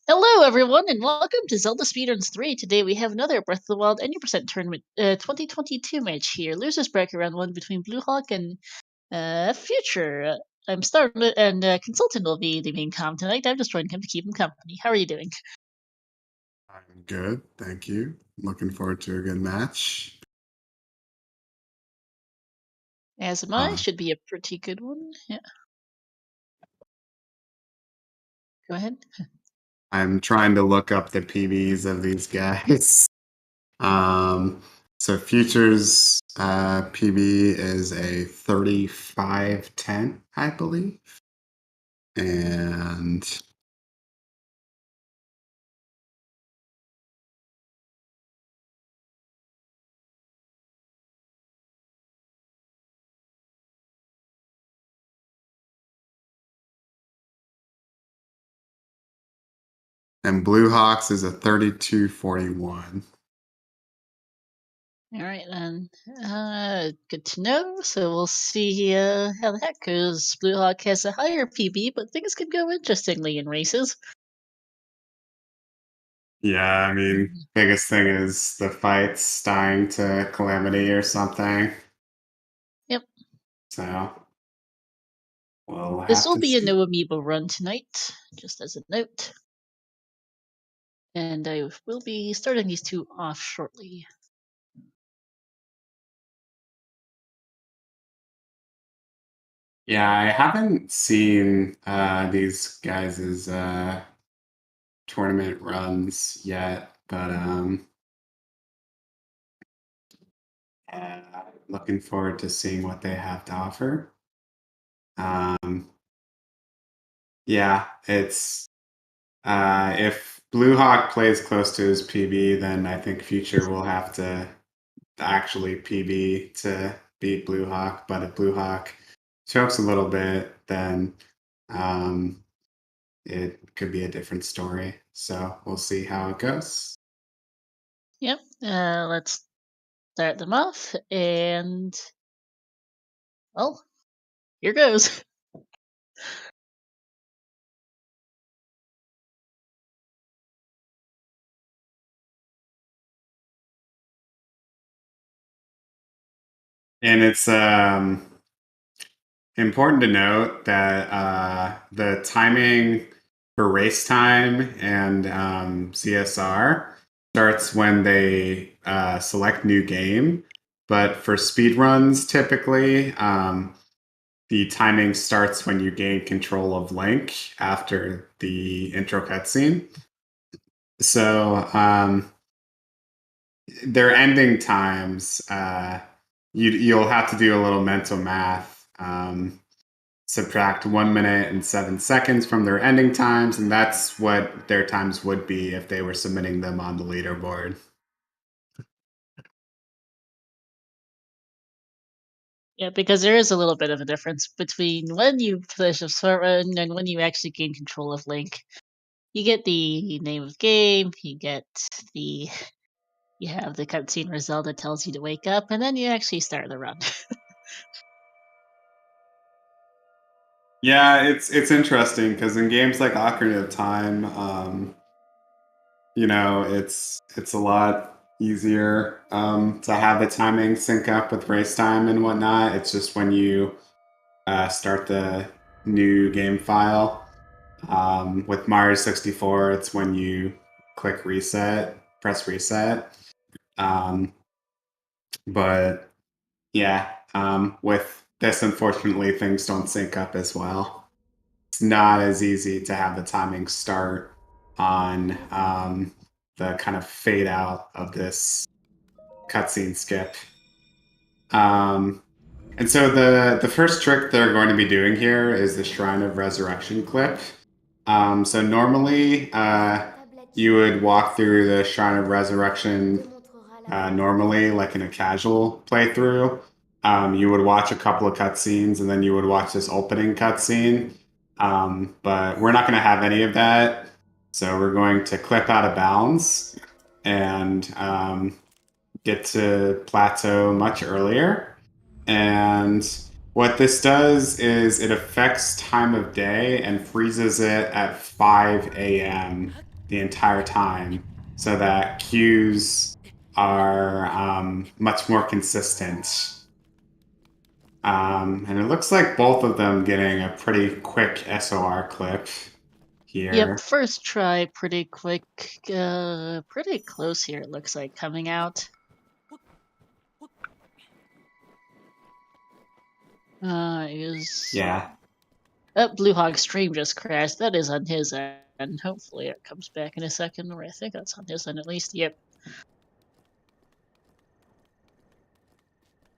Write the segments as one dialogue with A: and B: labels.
A: Hello, everyone, and welcome to Zelda Speedruns 3. Today we have another Breath of the Wild Any% tournament 2022 match here. Losers bracket round 1 between Blue Hawk and Future. I'm starting it, and Consultant will be the main com tonight. I've just joined him to keep him company. How are you doing?
B: I'm good, thank you. Looking forward to a good match.
A: As am I. Should be a pretty good one. Yeah. Go ahead.
B: I'm trying to look up the PBs of these guys. So Future's PB is a 35-10, I believe. And Blue Hawks is a 32-41.
A: All right, then. Good to know. So we'll see how the heck goes. Blue Hawk has a higher PB, but things could go interestingly in races.
B: Yeah, I mean, biggest thing is the fights dying to Calamity or something.
A: Yep.
B: So we'll
A: This
B: have
A: will
B: to
A: be a
B: see.
A: no amiibo run tonight, just as a note. And I will be starting these two off shortly.
B: Yeah, I haven't seen these guys' tournament runs yet, but looking forward to seeing what they have to offer. Yeah, it's if Blue Hawk plays close to his PB, then I think Future will have to actually PB to beat Blue Hawk. But if Blue Hawk chokes a little bit, then it could be a different story. So we'll see how it goes.
A: Yep. Let's start them off, and well, here goes.
B: And it's important to note that the timing for race time and CSR starts when they select new game. But for speed runs, typically, the timing starts when you gain control of Link after the intro cutscene. So their ending times, you'll have to do a little mental math. Subtract 1 minute and 7 seconds from their ending times, and that's what their times would be if they were submitting them on the leaderboard.
A: Yeah, because there is a little bit of a difference between when you finish a short run and when you actually gain control of Link. You get the name of the game, you have the cutscene where Zelda tells you to wake up, and then you actually start the run.
B: Yeah, it's interesting because in games like Ocarina of Time, it's a lot easier to have the timing sync up with race time and whatnot. It's just when you start the new game file. With Mario 64, it's when you click reset, press reset. But yeah, with this, unfortunately, things don't sync up as well. It's not as easy to have the timing start on the kind of fade out of this cutscene skip. And so the first trick they're going to be doing here is the Shrine of Resurrection clip. So normally you would walk through the Shrine of Resurrection normally, like in a casual playthrough. You would watch a couple of cutscenes and then you would watch this opening cutscene. But we're not going to have any of that. So we're going to clip out of bounds and get to plateau much earlier. And what this does is it affects time of day and freezes it at 5 a.m. the entire time so that queues are much more consistent. And it looks like both of them getting a pretty quick SOR clip
A: Yep,
B: here.
A: first try, pretty quick, pretty close here, it looks like, coming out. Is...
B: Yeah.
A: Oh, Blue Hog stream just crashed. That is on his end. Hopefully it comes back in a second, or I think that's on his end at least. Yep.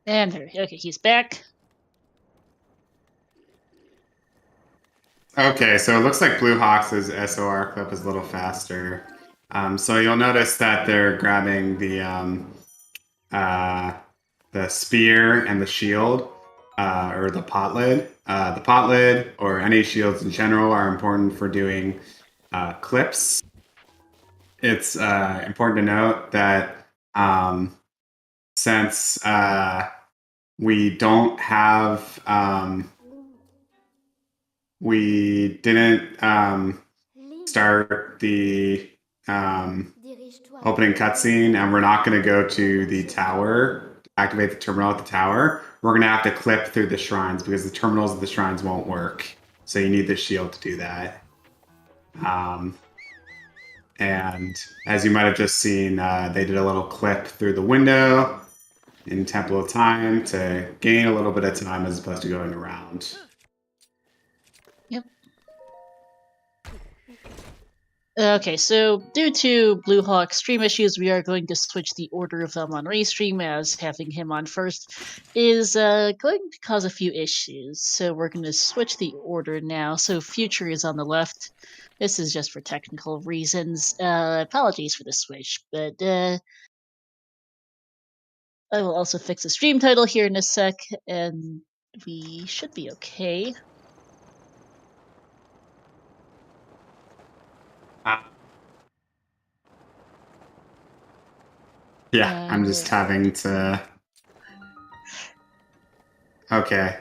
A: And there, okay, he's back.
B: Okay, so it looks like Blue Hawk's SOR clip is a little faster. So you'll notice that they're grabbing the spear and the shield, or the pot lid. The pot lid, or any shields in general, are important for doing clips. It's important to note that since we don't have, we didn't start the opening cutscene, and we're not going to go to the tower to activate the terminal at the tower. We're going to have to clip through the shrines because the terminals of the shrines won't work. So you need the shield to do that. And as you might have just seen, they did a little clip through the window in Temple of Time to gain a little bit of time as opposed to going around.
A: Yep. Okay, so due to Blue Hawk stream issues, we are going to switch the order of them on Restream, as having him on first is going to cause a few issues. So we're going to switch the order now. So Future is on the left. This is just for technical reasons. Apologies for the switch, but I will also fix the stream title here in a sec, and we should be okay.
B: Yeah, I'm just having to... Okay,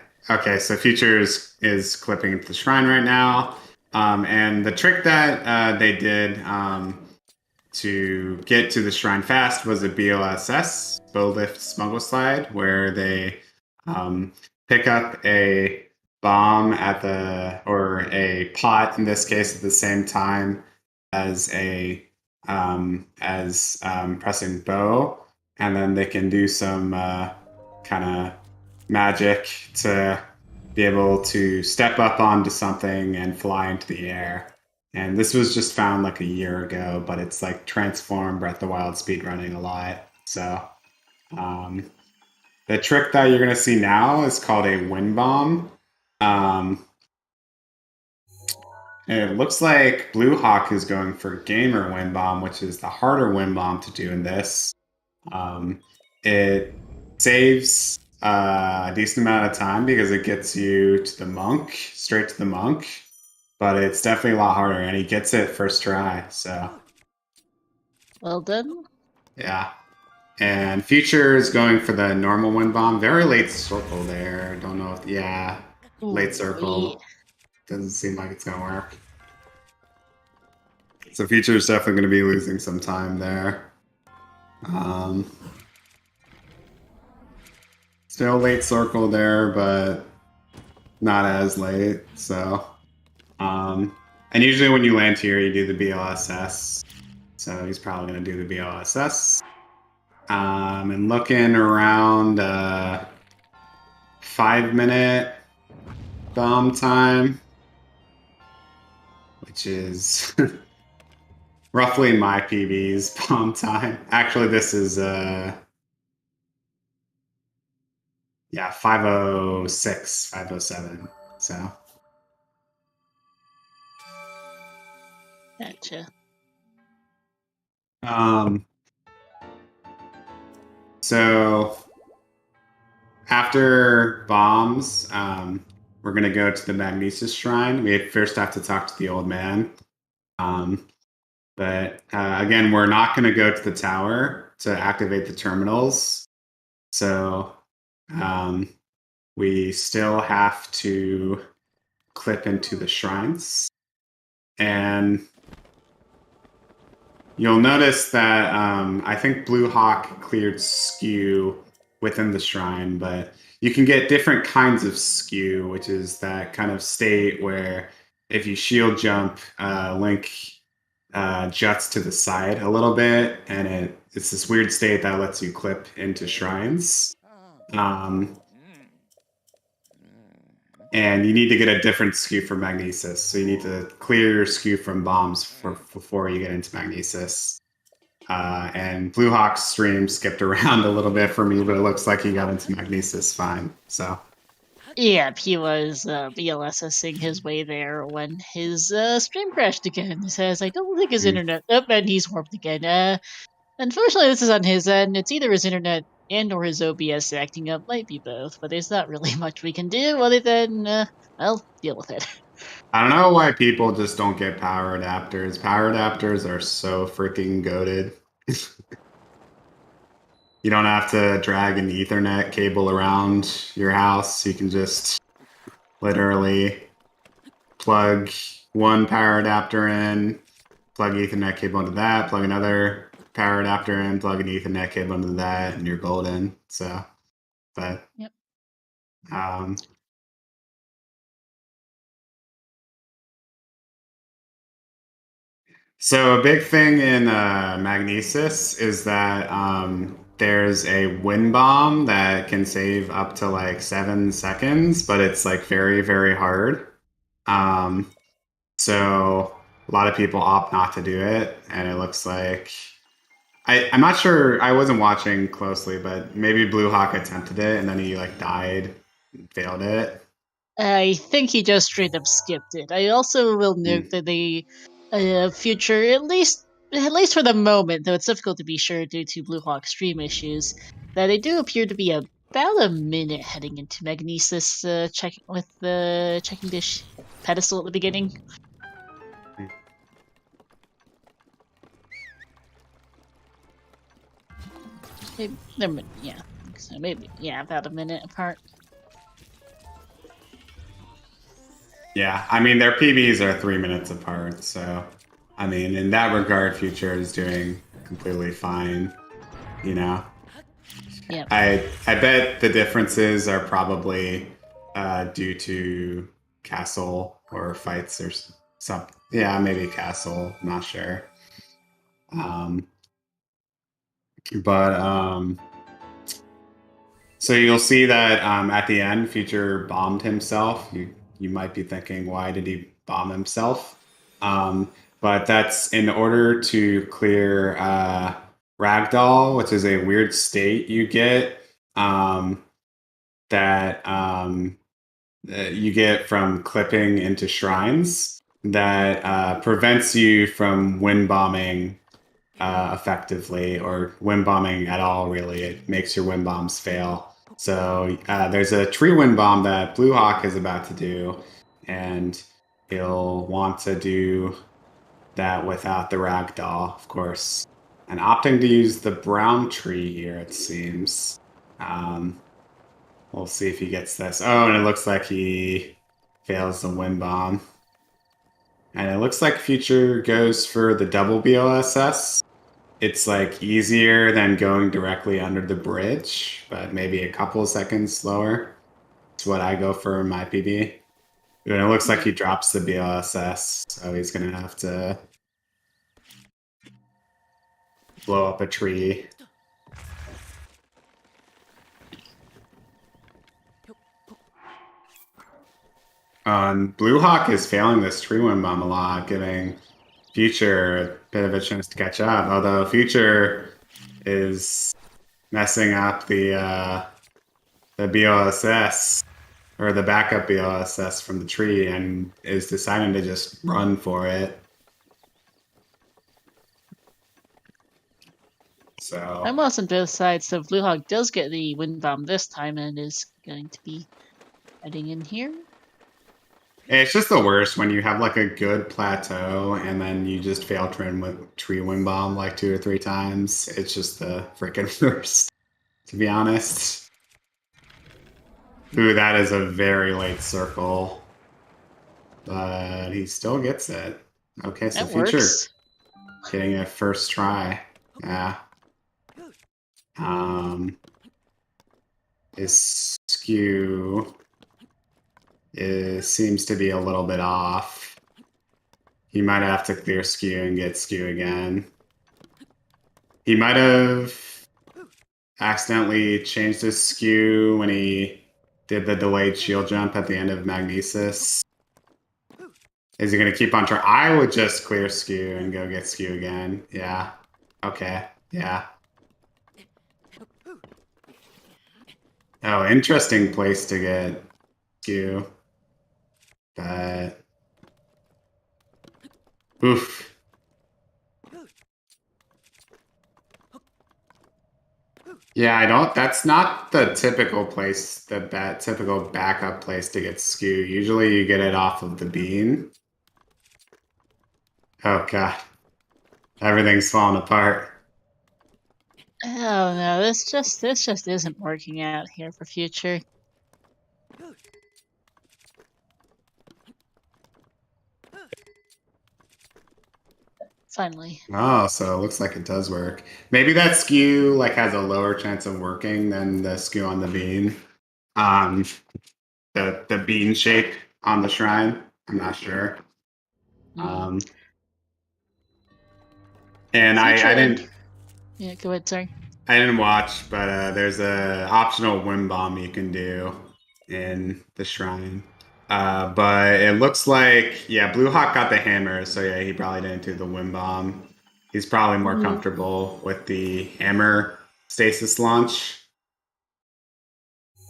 B: so Future is clipping into the shrine right now. And the trick that they did to get to the shrine fast was a BOSS, Bow Lift Smuggle Slide, where they pick up a bomb at the, or a pot in this case, at the same time as pressing bow, and then they can do some kind of magic to be able to step up onto something and fly into the air. And this was just found like a year ago, but it's like transformed Breath of the Wild speedrunning a lot. So the trick that you're going to see now is called a wind bomb. And it looks like Blue Hawk is going for Gamer Wind Bomb, which is the harder wind bomb to do in this. It saves a decent amount of time because it gets you to the monk, straight to the monk. But it's definitely a lot harder, and he gets it first try, so.
A: Well done.
B: Yeah. And Future is going for the normal wind bomb. Very late circle there. Don't know if, yeah. Late circle. Doesn't seem like it's going to work. So Future is definitely going to be losing some time there. Still late circle there, but not as late, so. And usually when you land here, you do the BLSS. So he's probably going to do the BLSS. And looking around 5-minute bomb time, which is roughly my PB's bomb time. Actually, this is yeah, 5:06, 5:07. So.
A: Gotcha.
B: So after bombs, we're gonna go to the Magnesis Shrine. We first have to talk to the old man. But again, we're not gonna go to the tower to activate the terminals. So we still have to clip into the shrines. And you'll notice that I think Blue Hawk cleared skew within the shrine, but you can get different kinds of skew, which is that kind of state where if you shield jump, Link juts to the side a little bit, and it's this weird state that lets you clip into shrines. And you need to get a different skew for Magnesis. So you need to clear your skew from bombs before you get into Magnesis. And Blue Hawk's stream skipped around a little bit for me, but it looks like he got into Magnesis fine. So
A: Yep, he was BLSSing his way there when his stream crashed again. He says, I don't think his internet... Oh, and he's warped again. Unfortunately, this is on his end. It's either his internet and or his OBS acting up. Might be both, but there's not really much we can do other than, well, deal with it.
B: I don't know why people just don't get power adapters. Power adapters are so freaking goated. You don't have to drag an Ethernet cable around your house. You can just literally plug one power adapter in, plug Ethernet cable into that, plug another power adapter in, plug an Ethernet cable into that, and you're golden. So, but
A: Yep.
B: So a big thing in Magnesis is that there's a wind bomb that can save up to like 7 seconds, but it's like very, very hard. So a lot of people opt not to do it, and it looks like I'm not sure. I wasn't watching closely, but maybe Blue Hawk attempted it and then he like died, and failed it.
A: I think he just straight up skipped it. I also will note that the future, at least for the moment, though it's difficult to be sure due to Blue Hawk stream issues, that they do appear to be about a minute heading into Magnesis, checking with the checking dish pedestal at the beginning. Yeah, so maybe about a minute apart.
B: Yeah, I mean their PBs are 3 minutes apart, so I mean in that regard, Future is doing completely fine. You know,
A: Yeah.
B: I bet the differences are probably due to castle or fights or something. Yeah, maybe castle. I'm not sure. But so you'll see that at the end, Future bombed himself. You might be thinking, why did he bomb himself? But that's in order to clear ragdoll, which is a weird state you get that you get from clipping into shrines that prevents you from wind bombing effectively or wind bombing at all, really. It makes your wind bombs fail. So there's a tree wind bomb that Blue Hawk is about to do, and he'll want to do that without the ragdoll, of course. And opting to use the brown tree here, it seems. We'll see if he gets this. Oh, and it looks like he fails the wind bomb. And it looks like Future goes for the double BOSS. It's like easier than going directly under the bridge, but maybe a couple of seconds slower. It's what I go for in my PB. And it looks like he drops the BOSS, so he's gonna have to blow up a tree. Blue Hawk is failing this tree wind bomb a lot, giving Future a bit of a chance to catch up. Although Future is messing up the BOSS or the backup BOSS from the tree and is deciding to just run for it. So
A: I'm lost on both sides, so Blue Hawk does get the wind bomb this time and is going to be heading in here.
B: it's just the worst when you have like a good plateau and then you just fail tree wind bomb like 2 or 3 times. It's just the freaking worst, to be honest. Ooh, that is a very late circle. But he still gets it. Okay, so
A: That
B: Future
A: works.
B: getting it first try. Yeah. His skew seems to be a little bit off. He might have to clear skew and get skew again. He might have accidentally changed his skew when he did the delayed shield jump at the end of Magnesis. Is he going to keep on trying? I would just clear skew and go get skew again. Yeah. Okay. Yeah. Oh, interesting place to get skew. But oof. Yeah, I don't. That's not the typical place, that typical backup place to get skew. Usually you get it off of the bean. Oh god. Everything's falling apart.
A: Oh no, this just isn't working out here for Future. Finally.
B: Oh, so it looks like it does work. Maybe that skew like has a lower chance of working than the skew on the bean. Um, the bean shape on the shrine. I'm not sure. Um, and
A: Future
B: I
A: and
B: didn't
A: yeah, go ahead, sorry.
B: I didn't watch, but there's a optional wind bomb you can do in the shrine. But it looks like, yeah, Blue Hawk got the hammer, so yeah, he probably didn't do the wind bomb. He's probably more comfortable with the hammer stasis launch.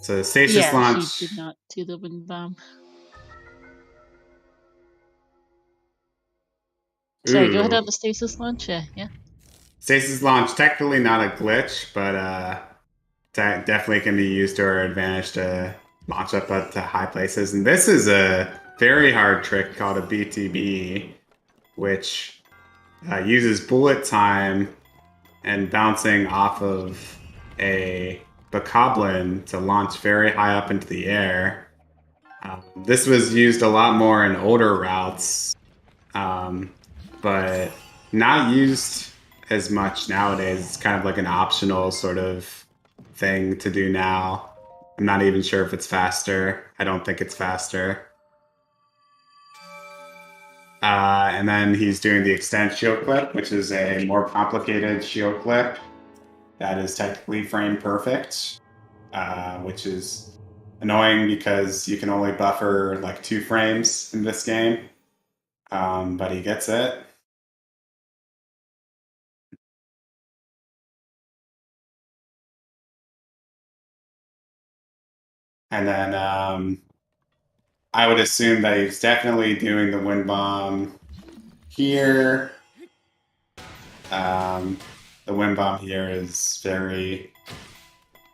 B: So the stasis
A: Yeah, he did
B: launch,
A: not do the wind bomb. Sorry, go ahead
B: ooh,
A: on the stasis launch. Yeah.
B: stasis launch technically not a glitch, but definitely can be used to our advantage to launch up to high places. And this is a very hard trick called a BTB, which uses bullet time and bouncing off of a bokoblin to launch very high up into the air. This was used a lot more in older routes, um, but not used as much nowadays. It's kind of like an optional sort of thing to do now. I'm not even sure if it's faster. I don't think it's faster. And then he's doing the extend shield clip, which is a more complicated shield clip that is technically frame perfect, which is annoying because you can only buffer like 2 frames in this game. But he gets it. And then I would assume that he's definitely doing the wind bomb here. The wind bomb here is very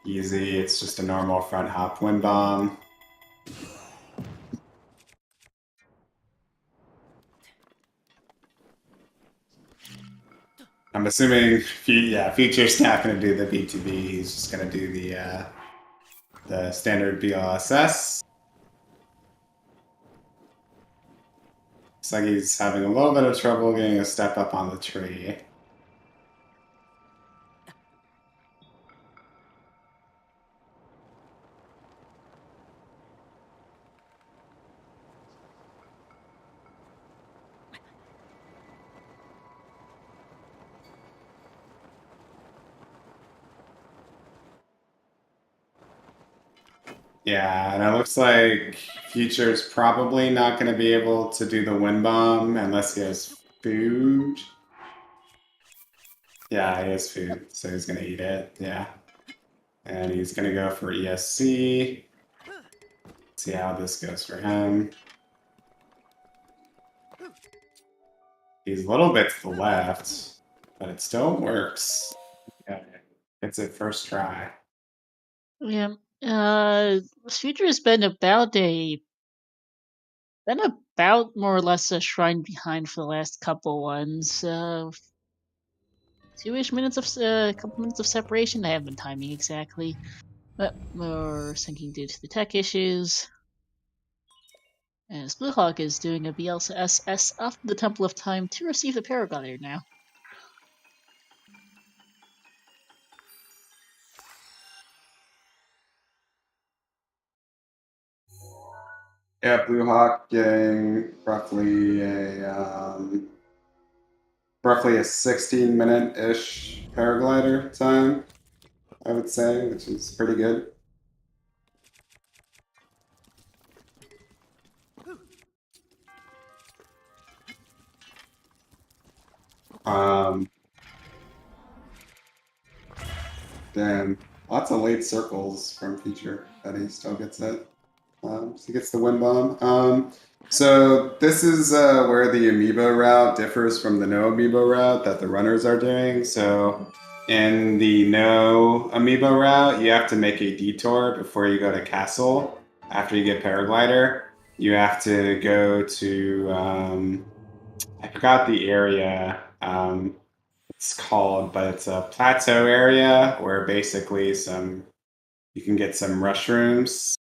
B: easy. It's just a normal front hop wind bomb. I'm assuming, yeah, Future's not going to do the BTB. He's just going to do the standard BLSS. Looks like he's having a little bit of trouble getting a step up on the tree. Yeah, and it looks like Future's probably not going to be able to do the wind bomb unless he has food. Yeah, he has food, so he's going to eat it. Yeah. And he's going to go for ESC. See how this goes for him. He's a little bit to the left, but it still works. Yeah, it's it first try.
A: Yeah. Future has been about more or less a shrine behind for the last couple ones. 2-ish minutes of couple minutes of separation. I haven't been timing exactly, but we're sinking due to the tech issues. As Bluehawk is doing a BLSS off the Temple of Time to receive the Paraglider now.
B: Yeah, Blue Hawk getting roughly a 16-minute-ish paraglider time, I would say, which is pretty good. Damn, lots of late circles from Future, but he still gets it. So he gets the wind bomb. So this is where the amiibo route differs from the no amiibo route that the runners are doing. So in the no amiibo route, you have to make a detour before you go to castle. After you get paraglider, you have to go to I forgot the area it's called, but it's a plateau area where basically you can get some mushrooms.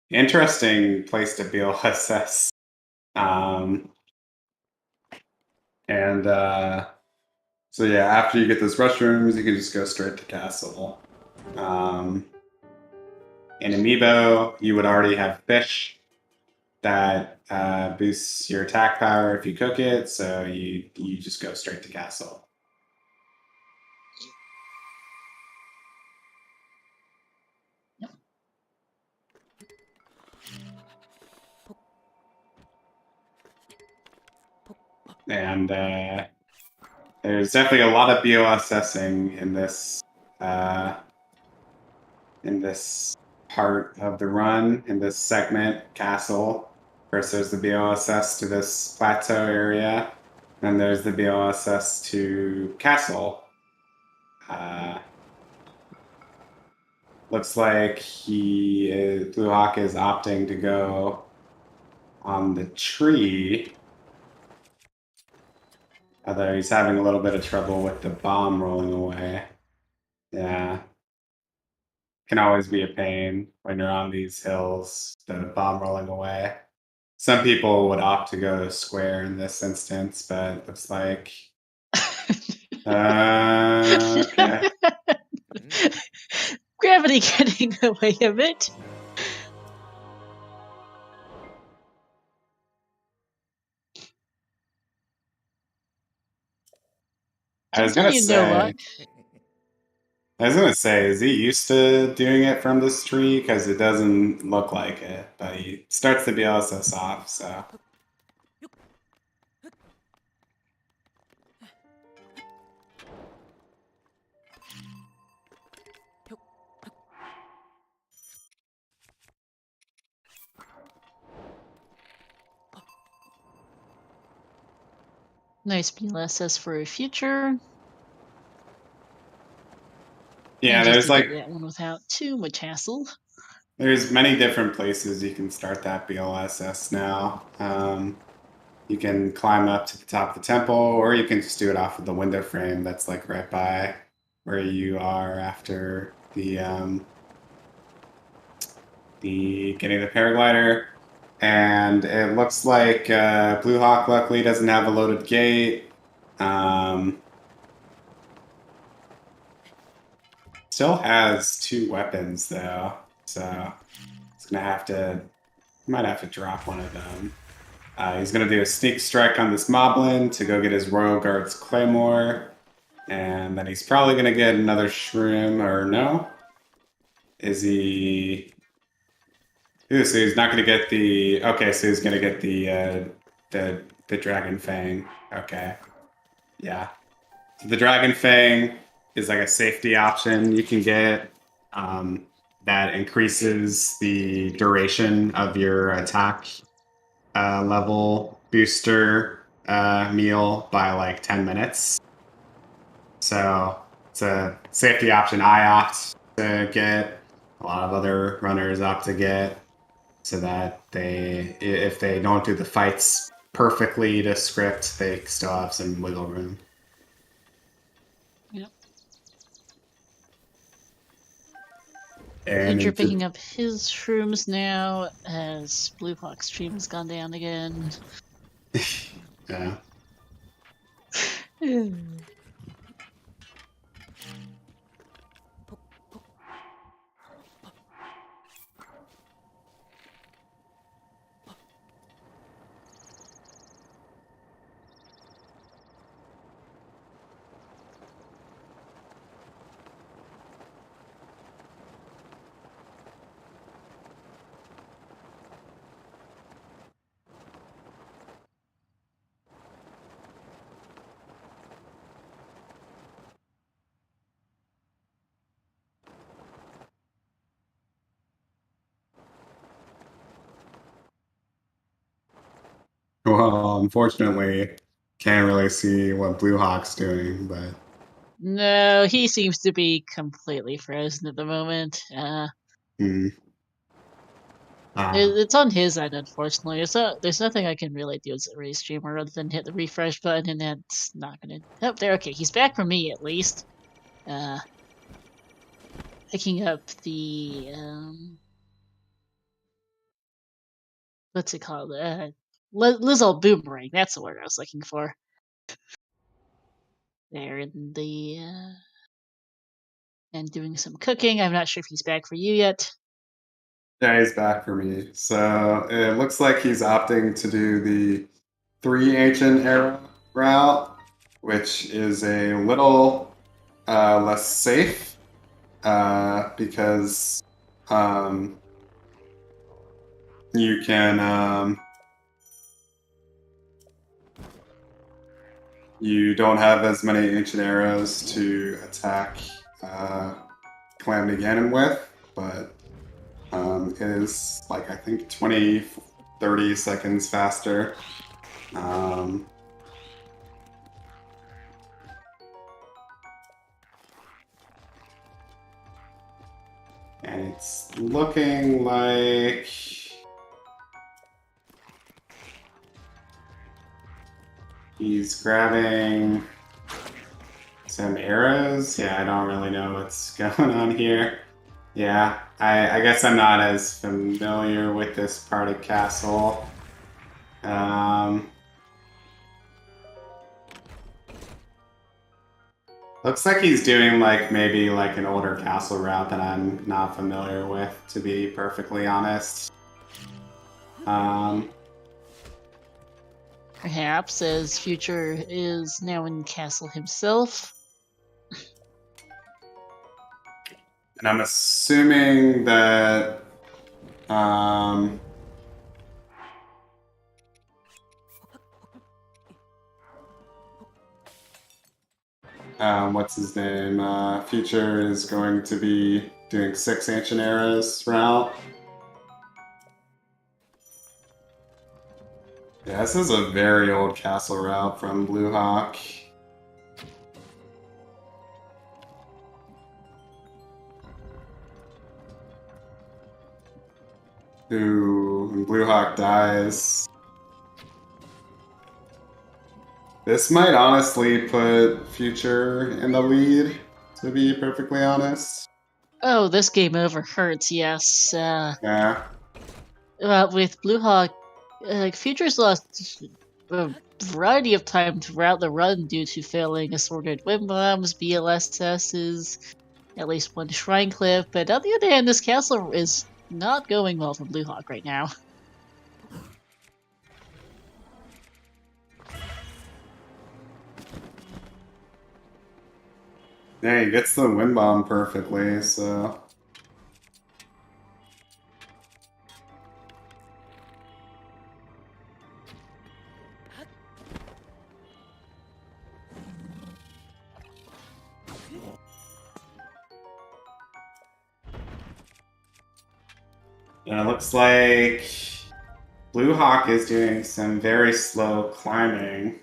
B: Interesting place to BLSS. Um, and so yeah, after you get those mushrooms, you can just go straight to castle. In Amiibo, you would already have fish that boosts your attack power if you cook it, so you just go straight to castle. And there's definitely a lot of BOSSing in this part of the run, in this segment, castle. First, there's the BOSS to this plateau area, and there's the BOSS to castle. Looks like Blue Hawk is opting to go on the tree. Although he's having a little bit of trouble with the bomb rolling away. Yeah. Can always be a pain when you're on these hills, the bomb rolling away. Some people would opt to go square in this instance, but it looks like okay.
A: Gravity getting away of it.
B: I was gonna
A: Nova.
B: say, is he used to doing it from this tree? Because it doesn't look like it, but he starts to be also soft, so.
A: Nice BLSS for a future.
B: Yeah, there's like
A: that one without too much hassle.
B: There's many different places you can start that BLSS now. You can climb up to the top of the temple, or you can just do it off of the window frame that's like right by where you are after the getting the paraglider. And it looks like Blue Hawk luckily doesn't have a loaded gate. Still has 2 weapons though, so it's might have to drop one of them. He's going to do a sneak strike on this Moblin to go get his Royal Guard's Claymore. And then he's probably going to get another Shroom, or no? Is he... Ooh, so he's not going to get the... Okay, so he's going to get the Dragon Fang. Okay. Yeah. So the Dragon Fang is like a safety option you can get that increases the duration of your attack level booster meal by like 10 minutes. So it's a safety option I opt to get. A lot of other runners opt to get, so that if they don't do the fights perfectly to script, they still have some wiggle room.
A: Yep.
B: And
A: Future picking up his shrooms now as Blue Hawk stream has gone down again.
B: Yeah. Well, unfortunately, can't really see what Blue Hawk's doing, but
A: No, he seems to be completely frozen at the moment.
B: hmm.
A: It's on his end, unfortunately. There's nothing I can really do as a race streamer other than hit the refresh button, and that's not gonna. Oh, there. Okay, he's back for me at least. Uh, Picking up the what's it called? Lizzle boomerang. That's the word I was looking for. There in the and doing some cooking. I'm not sure if he's back for you yet.
B: Yeah, he's back for me. So it looks like he's opting to do the 3 ancient era route, which is a little less safe because um, you can you don't have as many ancient arrows to attack Calamity Ganon with, but it is like I think 20, 30 seconds faster. And it's looking like he's grabbing some arrows. Yeah, I don't really know what's going on here. Yeah, I guess I'm not as familiar with this part of Castle. Looks like he's doing like maybe like an older castle route that I'm not familiar with, to be perfectly honest.
A: Perhaps, as Future is now in Castle himself.
B: And I'm assuming that what's his name? Future is going to be doing 6 ancient eras route. Yeah, this is a very old castle route from Blue Hawk. Who, when Blue Hawk dies. This might honestly put Future in the lead, to be perfectly honest.
A: Oh, this game over hurts. Yes.
B: Yeah.
A: With Blue Hawk, Future's lost a variety of time throughout the run due to failing assorted wind bombs, BLSSs, at least one shrine cliff. But on the other hand, this castle is not going well for Blue Hawk right now.
B: Yeah, he gets the wind bomb perfectly, so. And it looks like Blue Hawk is doing some very slow climbing.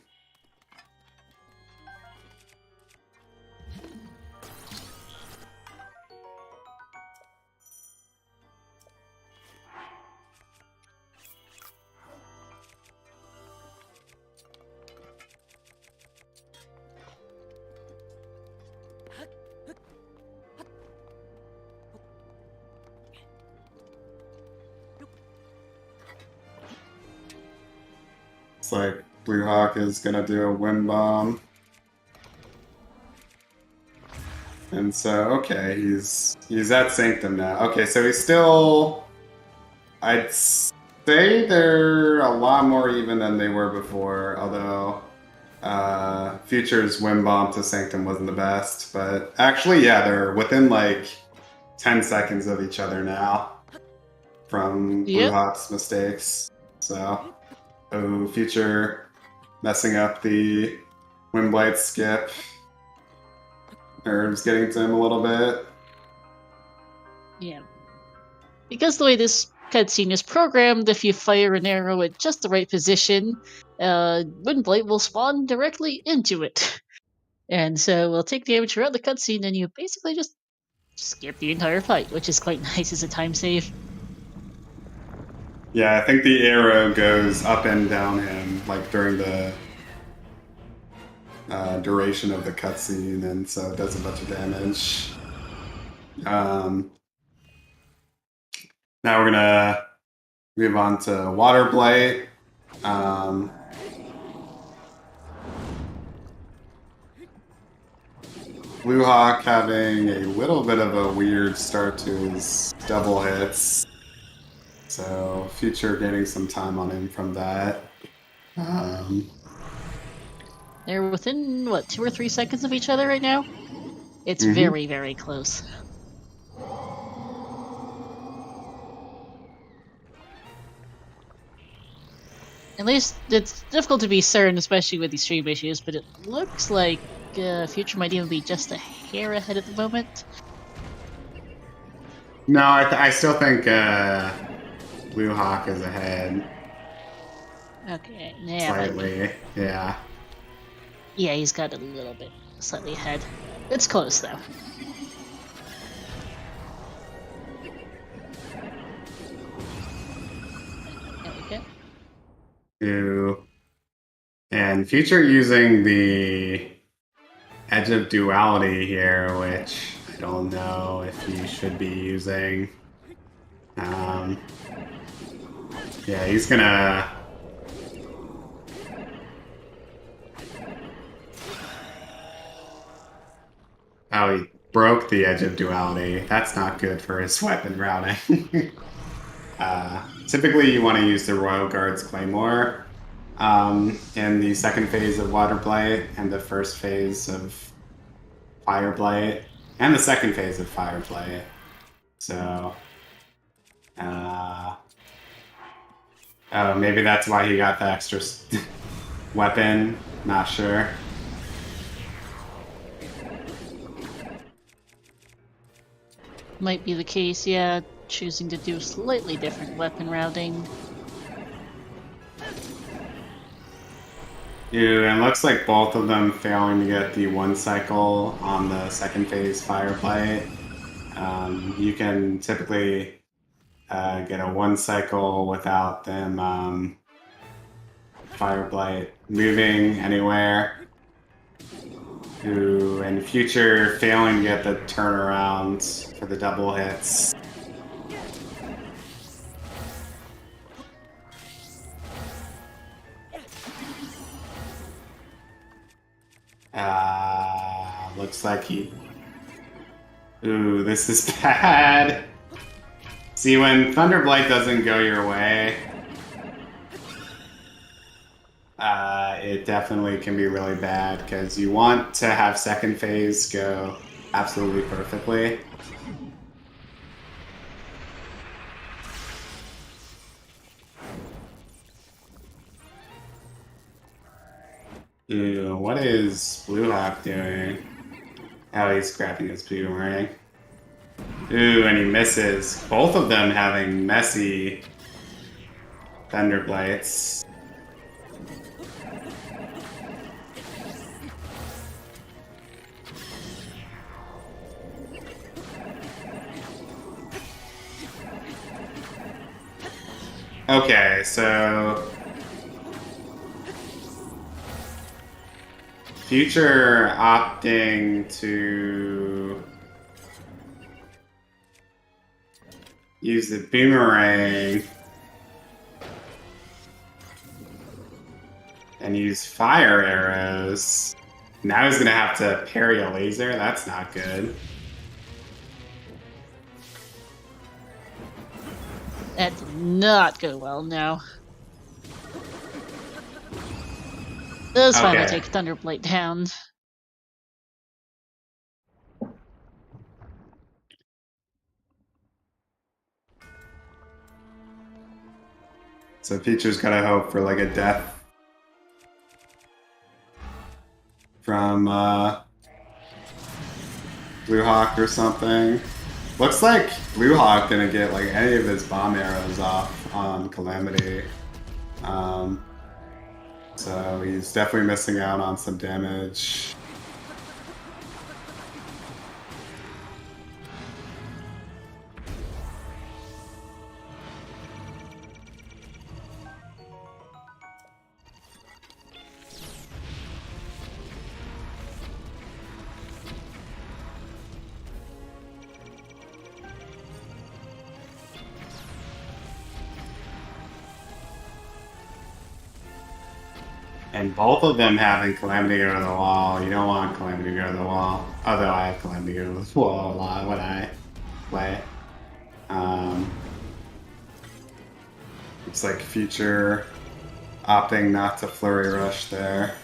B: It's like Blue Hawk is gonna do a wind bomb. And so, okay, he's at Sanctum now. Okay, so he's still, I'd say they're a lot more even than they were before, although Future's wind bomb to Sanctum wasn't the best. But actually, yeah, they're within like 10 seconds of each other now from Blue
A: Yep.
B: Hawk's mistakes. So, oh, Future messing up the Windblight skip. Nerves getting to him a little bit.
A: Yeah. Because the way this cutscene is programmed. If you fire an arrow at just the right position, Windblight will spawn directly into it. And so we'll take damage throughout the cutscene, and you basically just skip the entire fight, which is quite nice as a time save.
B: Yeah, I think the arrow goes up and down him, like during the duration of the cutscene, and so it does a bunch of damage. Now we're gonna move on to Water Blight. Blue Hawk having a little bit of a weird start to his double hits. So Future getting some time on him from that.
A: They're within, what, 2 or 3 seconds of each other right now? It's very, very close. At least it's difficult to be certain, especially with these stream issues, but it looks like Future might even be just a hair ahead at the moment.
B: No, I still think Blue Hawk is ahead.
A: Okay, yeah.
B: Slightly, yeah.
A: Yeah, he's got a little bit slightly ahead. It's close, though. There we go.
B: And Future using the Edge of Duality here, which I don't know if you should be using. Yeah, he's gonna... Oh, he broke the Edge of Duality. That's not good for his weapon routing. Typically, you want to use the Royal Guard's Claymore in the second phase of Water Blight and the first phase of Fire Blight and the second phase of Fire Blight. So, oh, maybe that's why he got the extra weapon. Not sure.
A: Might be the case, yeah. Choosing to do slightly different weapon routing.
B: Ew, and looks like both of them failing to get the one cycle on the second phase Fire Blight. You can typically get a one cycle without them Fire Blight moving anywhere. Ooh, and Future failing to get the turnaround for the double hits. Looks like he... Ooh, this is bad. See, when Thunderblight doesn't go your way, it definitely can be really bad, because you want to have second phase go absolutely perfectly. Ew, what is Blue Hawk doing? Oh, he's grabbing his boomerang. Ooh, and he misses. Both of them having messy Thunderblights. Okay, so... Future opting to use the boomerang and use fire arrows. Now he's gonna have to parry a laser. That's not good.
A: That did not go well, no. Does finally take Thunderblight down.
B: So Future's gotta hope for like a death from Blue Hawk or something. Looks like Blue Hawk didn't get like any of his bomb arrows off on Calamity. So he's definitely missing out on some damage. And both of them having Calamity go to the wall. You don't want Calamity to go to the wall. Although I have Calamity go to the wall a lot when I play. Looks like Future opting not to Flurry Rush there.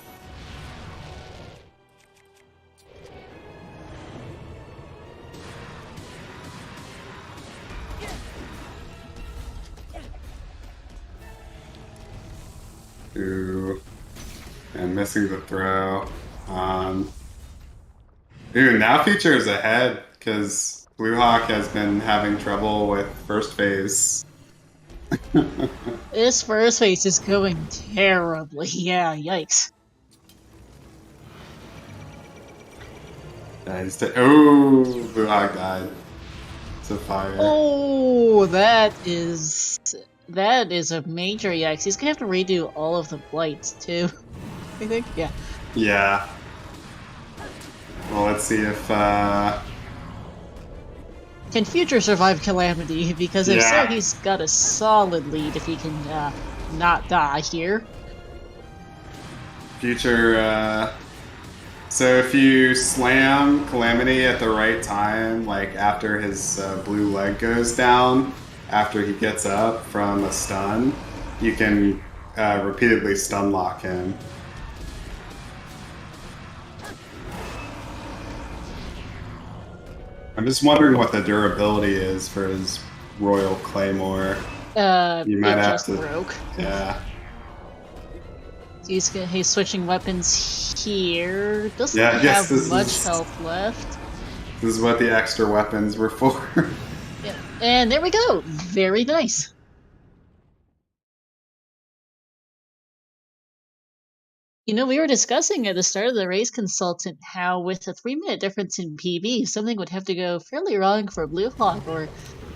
B: Ooh. And missing the throw. Ooh, now Future is ahead because Blue Hawk has been having trouble with first phase.
A: This first phase is going terribly. Yeah, yikes.
B: Oh, Blue Hawk died. It's a fire.
A: Oh, that is a major yikes. He's gonna have to redo all of the blights too. I think, yeah.
B: Yeah. Well, let's see if
A: can Future survive Calamity? Because if so, he's got a solid lead if he can not die here.
B: Future, so if you slam Calamity at the right time, like after his blue leg goes down, after he gets up from a stun, you can repeatedly stun lock him. I'm just wondering what the durability is for his Royal Claymore.
A: You might have to. Broke.
B: Yeah.
A: He's switching weapons here. Doesn't have much health left.
B: This is what the extra weapons were for.
A: Yeah. And there we go. Very nice. You know, we were discussing at the start of the race consultant how with a 3-minute difference in PB, something would have to go fairly wrong for Blue Hawk or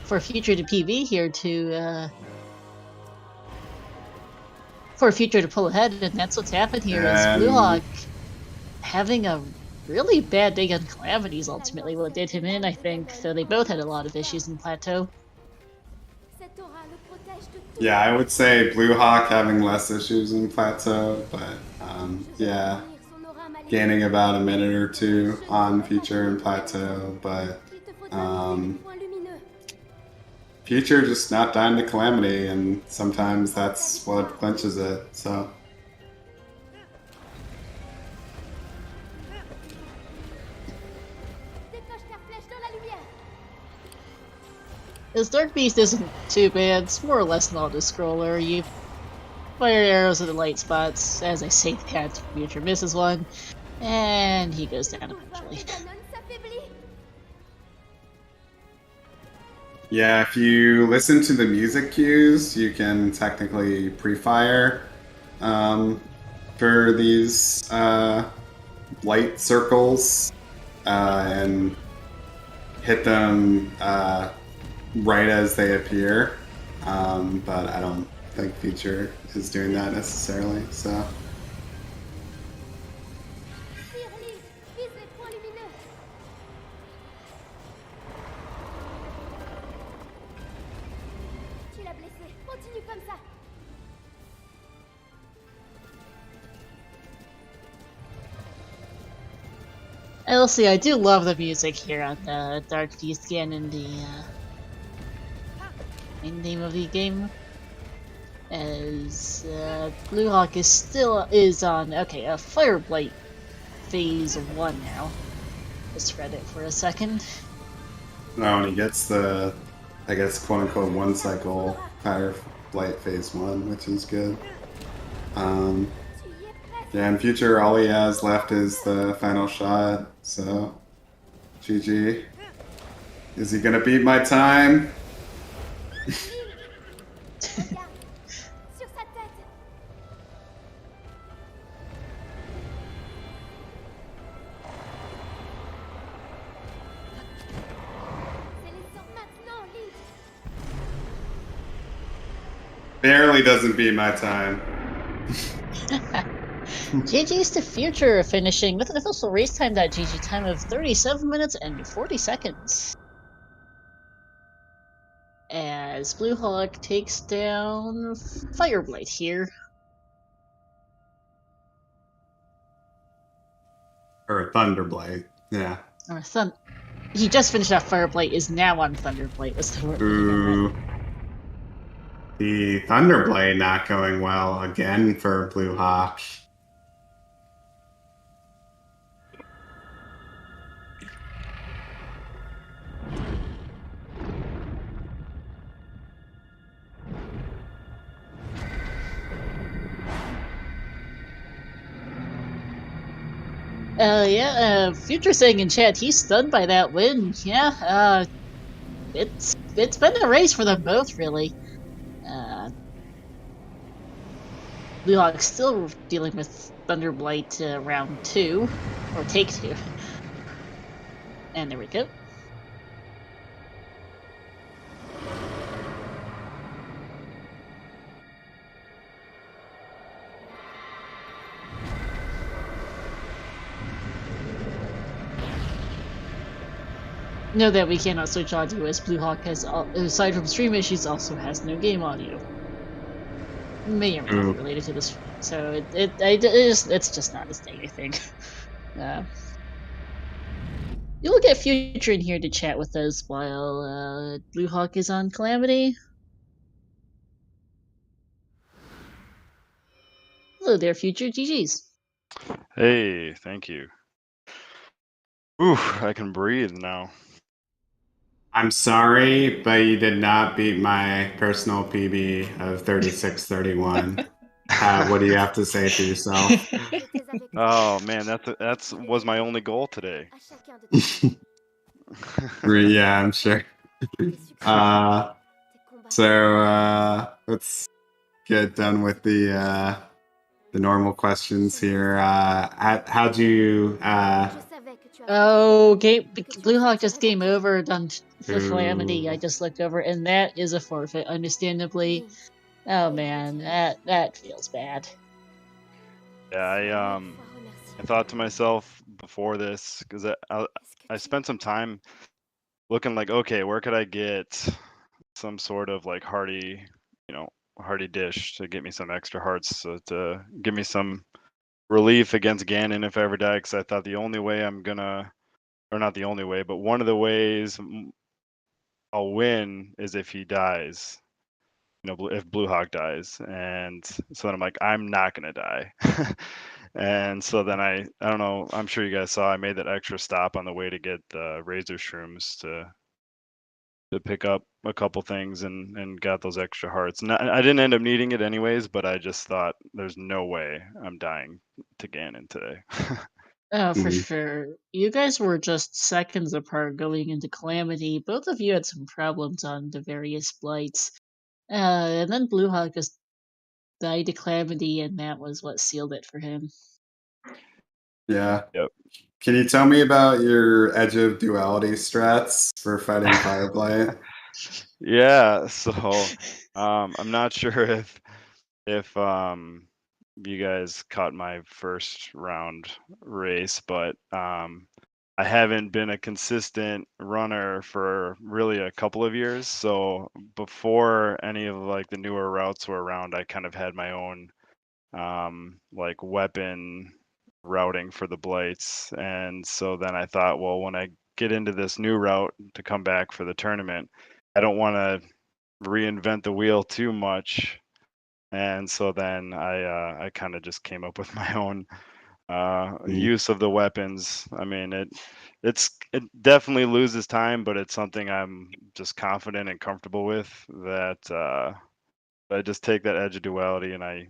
A: for Future to PB here to for Future to pull ahead, and that's what's happened here. Is Blue Hawk having a really bad day on Calamities ultimately what did him in, I think, so they both had a lot of issues in Plateau.
B: Yeah, I would say Blue Hawk having less issues in Plateau, but yeah, gaining about a minute or two on Future and Plateau, but Future just not dying to Calamity, and sometimes that's what clinches it, so.
A: His Dark Beast isn't too bad, it's more or less an auto-scroller. You fire arrows at the light spots, as I say that, Future misses one, and he goes down eventually.
B: Yeah, if you listen to the music cues, you can technically pre-fire for these light circles and hit them right as they appear, but I don't think Future is doing that necessarily, so.
A: I'll see, I do love the music here on the Dark Beast again in the main name of the game. As Blue Hawk is on a Fireblight phase 1 now. Just read it for a second.
B: No, and he gets the, I guess, quote unquote 1 cycle Fireblight phase 1, which is good. Yeah, in Future, all he has left is the final shot, so GG. Is he gonna beat my time? Barely doesn't beat my time.
A: GG's to Future, finishing with an official race time.gg time of 37 minutes and 40 seconds. As Blue Hawk takes down Fireblight here.
B: Or Thunderblight, yeah.
A: Or he just finished off Fireblight, is now on Thunderblight, was the word I meant.
B: The Thunderblade not going well again for Blue Hawk.
A: Future saying in chat he's stunned by that win. Yeah, it's been a race for them both, really. Blue Hawk still dealing with Thunderblight round 2, or take 2. And there we go. Know that we cannot switch audio as Blue Hawk has, aside from stream issues, also has no game audio. May or may not be related to this, so it's just not his thing, I think. You'll get Future in here to chat with us while Blue Hawk is on Calamity. Hello there, Future. GG's.
C: Hey, thank you. Ooh, I can breathe now.
B: I'm sorry, but you did not beat my personal PB of 36:31. What do you have to say for yourself?
C: Oh man, that's was my only goal today.
B: Yeah, I'm sure. Let's get done with the normal questions here. How'd you?
A: Blue Hawk just game over on Calamity. I just looked over, and that is a forfeit, understandably. Oh man, that feels bad.
C: Yeah, I thought to myself before this, because I spent some time looking like, okay, where could I get some sort of like hearty dish to get me some extra hearts, to give me some relief against Ganon if I ever die, because I thought the only way I'm gonna, or not the only way, but one of the ways I'll win is if he dies. If Blue Hawk dies, and so then I'm like, I'm not gonna die. And so then I don't know, I'm sure you guys saw I made that extra stop on the way to get the Razor Shrooms to pick up a couple things and got those extra hearts. And I didn't end up needing it anyways, but I just thought there's no way I'm dying to Ganon today.
A: Oh, for sure. You guys were just seconds apart going into Calamity. Both of you had some problems on the various blights. And then Blue Hawk just died to Calamity, and that was what sealed it for him.
B: Yeah.
C: Yep.
B: Can you tell me about your Edge of Duality strats for fighting Fireblight?
C: Yeah, so I'm not sure if you guys caught my first round race, but I haven't been a consistent runner for really a couple of years. So before any of like the newer routes were around, I kind of had my own like weapon routing for the blights. And so then I thought, well, when I get into this new route to come back for the tournament, I don't want to reinvent the wheel too much. And so then I kind of just came up with my own use of the weapons. I mean, it definitely loses time, but it's something I'm just confident and comfortable with, that I just take that Edge of Duality and I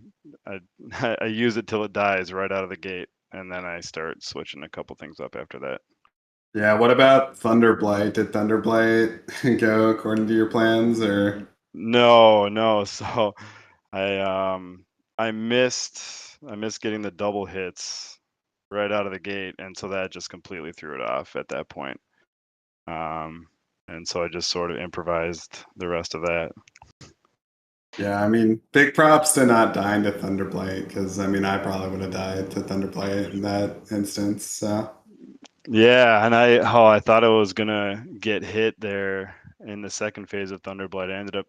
C: I use it till it dies right out of the gate, and then I start switching a couple things up after that.
B: Yeah, what about Thunderblight? Did Thunderblight go according to your plans, or?
C: No. So I missed getting the double hits right out of the gate, and so that just completely threw it off at that point. And so I just sort of improvised the rest of that.
B: Yeah, I mean, big props to not dying to Thunderblight, because I mean, I probably would have died to Thunderblight in that instance. So.
C: Yeah, and I thought I was gonna get hit there in the second phase of Thunderblight. I ended up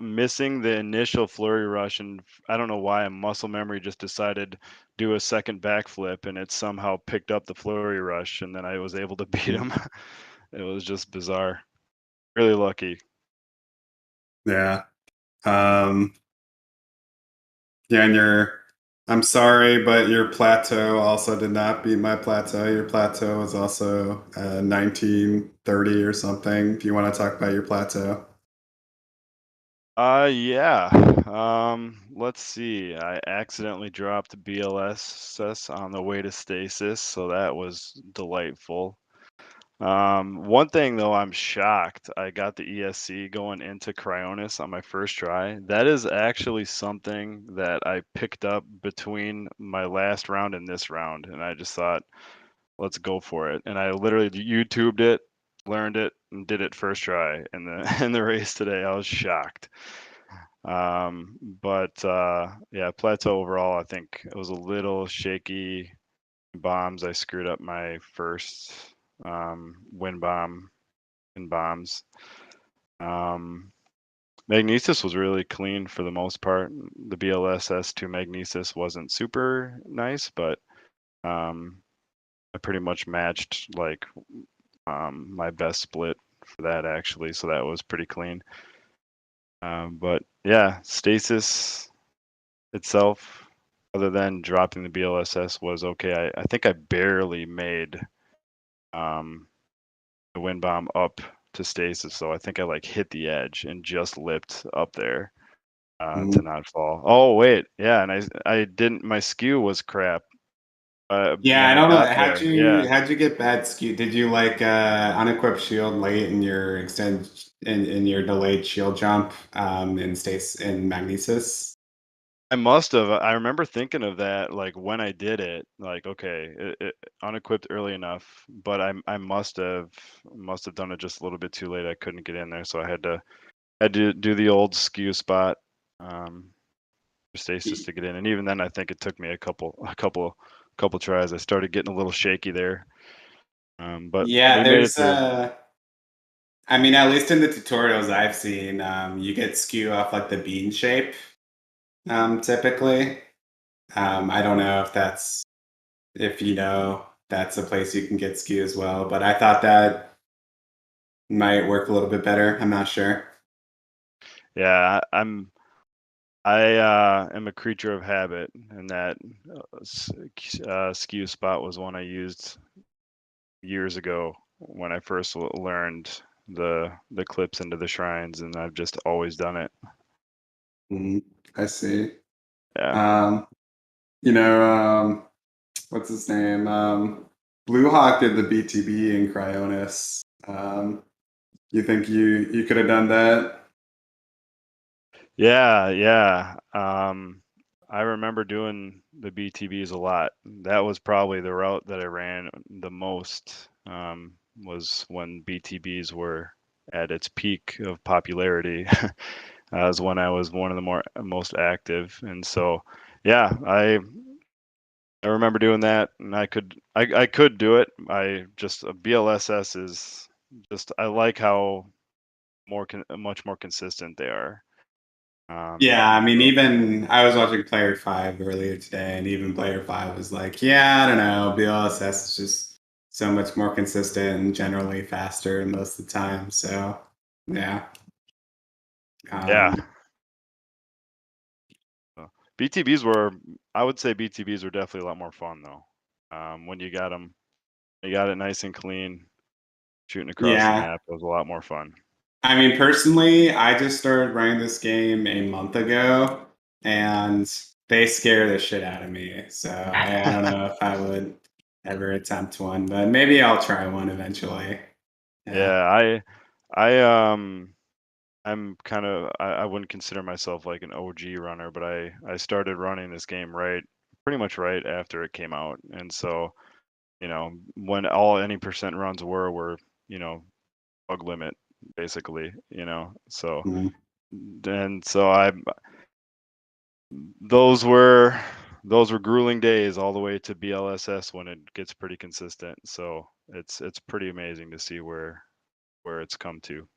C: missing the initial flurry rush, and I don't know why muscle memory just decided do a second backflip, and it somehow picked up the flurry rush, and then I was able to beat him. It was just bizarre. Really lucky.
B: Yeah. Um, yeah, and I'm sorry, but your plateau also did not beat my plateau. Your plateau was also 1930 or something. If you want to talk about your plateau.
C: Yeah. Let's see. I accidentally dropped BLS on the way to stasis, so that was delightful. One thing though, I'm shocked. I got the ESC going into Cryonis on my first try. That is actually something that I picked up between my last round and this round, and I just thought, let's go for it. And I literally YouTubed it, learned it, and did it first try in the in the race today. I was shocked. But yeah, plateau overall, I think it was a little shaky. Bombs, I screwed up my first wind bomb and bombs. Magnesis was really clean for the most part. The BLSS to Magnesis wasn't super nice, but I pretty much matched like my best split for that actually, so that was pretty clean. But yeah, stasis itself, other than dropping the BLSS, was okay. I think I barely made the wind bomb up to stasis, so I think I like hit the edge and just lipped up there to
B: Mhm.
C: not fall. Oh wait, yeah, and I didn't. My skew was crap
B: Yeah,
C: when
B: I
C: I
B: don't know.
C: got there. Yeah,
B: How'd you get bad skew? Did you like unequipped shield late in your in your delayed shield jump in stace in Magnesis?
C: I must have. I remember thinking of that like when I did it. Like okay, unequipped early enough, but I must have done it just a little bit too late. I couldn't get in there, so I had to do the old skew spot. For stasis to get in, and even then, I think it took me a couple tries. I started getting a little shaky there, but
B: Yeah,
C: we made it
B: there's
C: through.
B: I mean, at least in the tutorials I've seen, you get skew off like the bean shape, typically. I don't know if you know that's a place you can get skew as well, but I thought that might work a little bit better. I'm not sure.
C: Yeah, I am a creature of habit, and that skew spot was one I used years ago when I first learned the clips into the shrines, and I've just always done it.
B: Mhm. I see.
C: Yeah.
B: Um, you know, what's his name? Blue Hawk did the BTB in Cryonis. You think you could have done that?
C: Yeah. I remember doing the BTBs a lot. That was probably the route that I ran the most. Was when BTBs were at its peak of popularity. As when I was one of the most active, and so yeah, I remember doing that, and I could do it. I just BLSS is just I like how much more consistent they are.
B: Yeah, I
C: And
B: mean,
C: so
B: even I was watching Player 5 earlier today, and even Player 5 was like, yeah, I don't know, BLSS is just so much more consistent and generally faster most of the time. So, yeah.
C: yeah,
B: Um,
C: so BTBs were I would say BTBs were definitely a lot more fun though. When you got it nice and clean, shooting across the
B: yeah.
C: map was a lot more fun.
B: I mean, personally, I just started running this game a month ago, and they scare the shit out of me. So I don't know if I would. ever attempt one, but maybe I'll try one eventually. Yeah.
C: Yeah, I I'm kind of I wouldn't consider myself like an OG runner, but I started running this game pretty much right after it came out, and so when all any percent runs were you know bug limit basically, so
B: Mhm.
C: and so I those were those were grueling days all the way to BLSS when it gets pretty consistent. So it's pretty amazing to see where it's come to.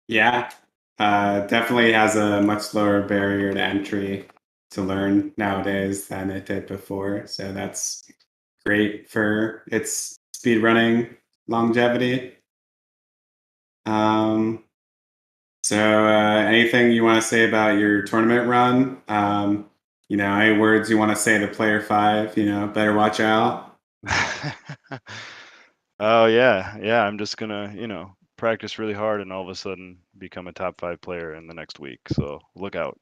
B: Yeah. Definitely has a much lower barrier to entry to learn nowadays than it did before. So that's great for its speedrunning longevity. Um, anything you want to say about your tournament run? Any words you want to say to player five? Better watch out.
C: Oh yeah, yeah. I'm just gonna practice really hard and all of a sudden become a top 5 player in the next week. So look out.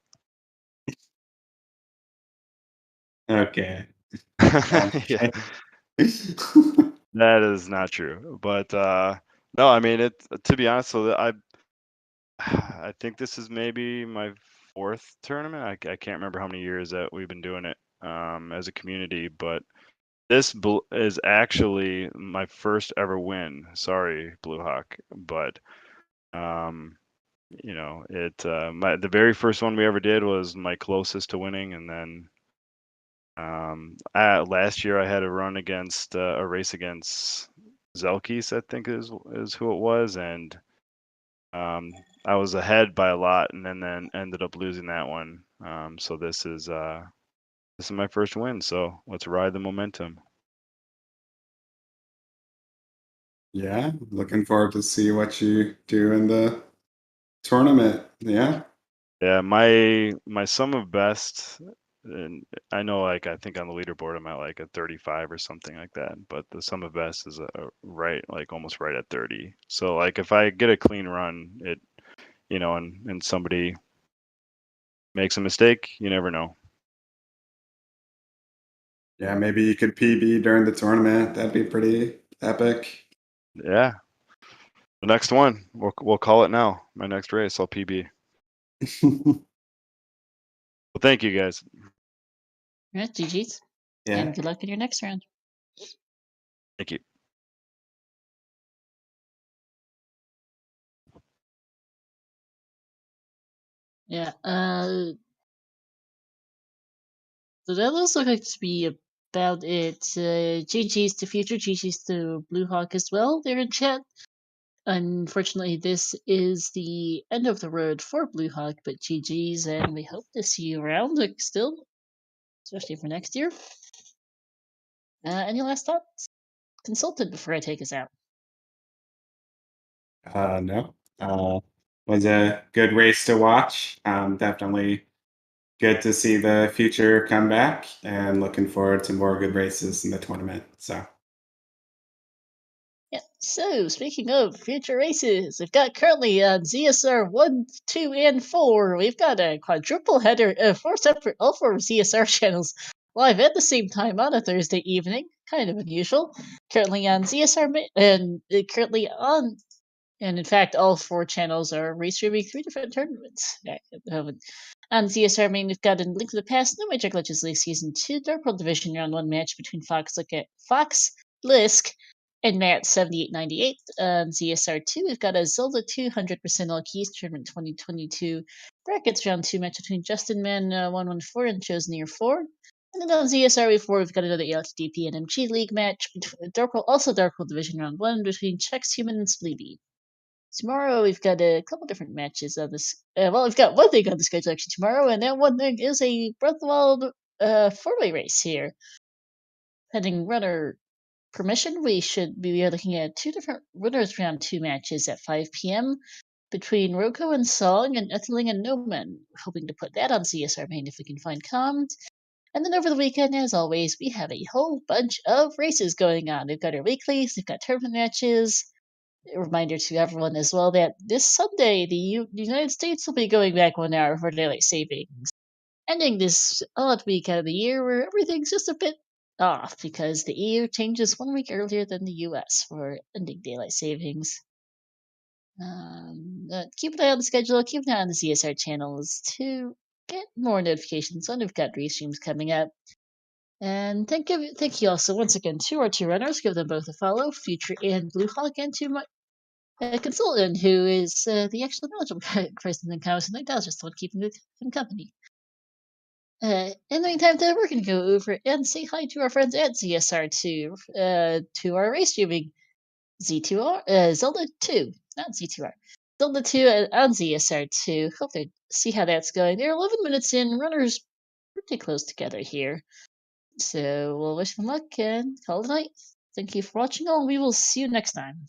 B: Okay.
C: Yeah.
B: Okay.
C: That is not true. But no, I mean it to be honest, so I think this is maybe my fourth tournament. I can't remember how many years that we've been doing it as a community, but is actually my first ever win. Sorry, Blue Hawk, but um, the very first one we ever did was my closest to winning, and then last year I had a run against a race against Zelkis, I think is who it was, and I was ahead by a lot, and then ended up losing that one. So this is my first win. So let's ride the momentum.
B: Yeah, looking forward to see what you do in the tournament. Yeah.
C: Yeah, my sum of best, and I know like I think on the leaderboard I'm at like a 35 or something like that, but the sum of best is right like almost right at 30. So like if I get a clean run, and somebody makes a mistake, you never know.
B: Yeah, maybe you could PB during the tournament. That'd be pretty epic.
C: Yeah, the next one we'll call it now. My next race, I'll PB. Well, thank you guys.
A: All right, GG's.
B: Yeah.
A: And good luck in your next round.
C: Thank you.
A: Yeah. So that looks like to be about it. GG's to Future, GG's to Blue Hawk as well. They're in chat. Unfortunately, this is the end of the road for Blue Hawk, but GG's, and we hope to see you around still, especially for next year. Any last thoughts? Consulted before I take us out.
B: No. Was a good race to watch. Definitely good to see the future come back and looking forward to more good races in the tournament. So,
A: Yeah. So speaking of future races, we've got currently on ZSR 1, 2, and 4. We've got a quadruple header, 4 separate, all 4 ZSR channels live at the same time on a Thursday evening. Kind of unusual. Currently on ZSR and currently on, and in fact, all 4 channels are restreaming 3 different tournaments. Yeah, on ZSR main, we've got in Link to the Past, No Major Glitches League Season 2, Dark World Division Round 1 match between Fox Lisk and Matt 7898. On ZSR2, we've got a Zelda 200% All Keys Tournament 2022 brackets round 2 match between Justin Man 114 and Chosen Year 4. And then on ZSRE4, we've got another ALTDP and MG League match, between Dark World Division Round 1 between Chex Human and Spleeby. Tomorrow we've got a couple different matches on this. Well, we've got one thing on the schedule actually tomorrow, and that one thing is a Breath of the Wild 4-way race here. Pending runner permission, we are looking at 2 different winners round 2 matches at 5 p.m. between Roko and Song and Ethling and Noman. Hoping to put that on CSR main if we can find comms. And then over the weekend, as always, we have a whole bunch of races going on. We've got our weeklies, we've got tournament matches. A reminder to everyone as well that this Sunday, the United States will be going back 1 hour for daylight savings. ending this odd week out of the year where everything's just a bit off because the EU changes 1 week earlier than the US for ending daylight savings. Keep an eye on the schedule, keep an eye on the CSR channels to get more notifications when we've got restreams coming up. And thank you also once again to our two runners. Give them both a follow, Future and Blue Hawk, and to my consultant, who is the actual knowledgeable person in comics, and I was just the one keeping him company. In the meantime, though, we're going to go over and say hi to our friends at ZSR2, to our race streaming Z2R, Zelda 2, not Z2R. Zelda 2 on ZSR2. Hope to see how that's going. They're 11 minutes in. Runners pretty close together here. So we'll wish them luck and call it a night. Thank you for watching all. We will see you next time.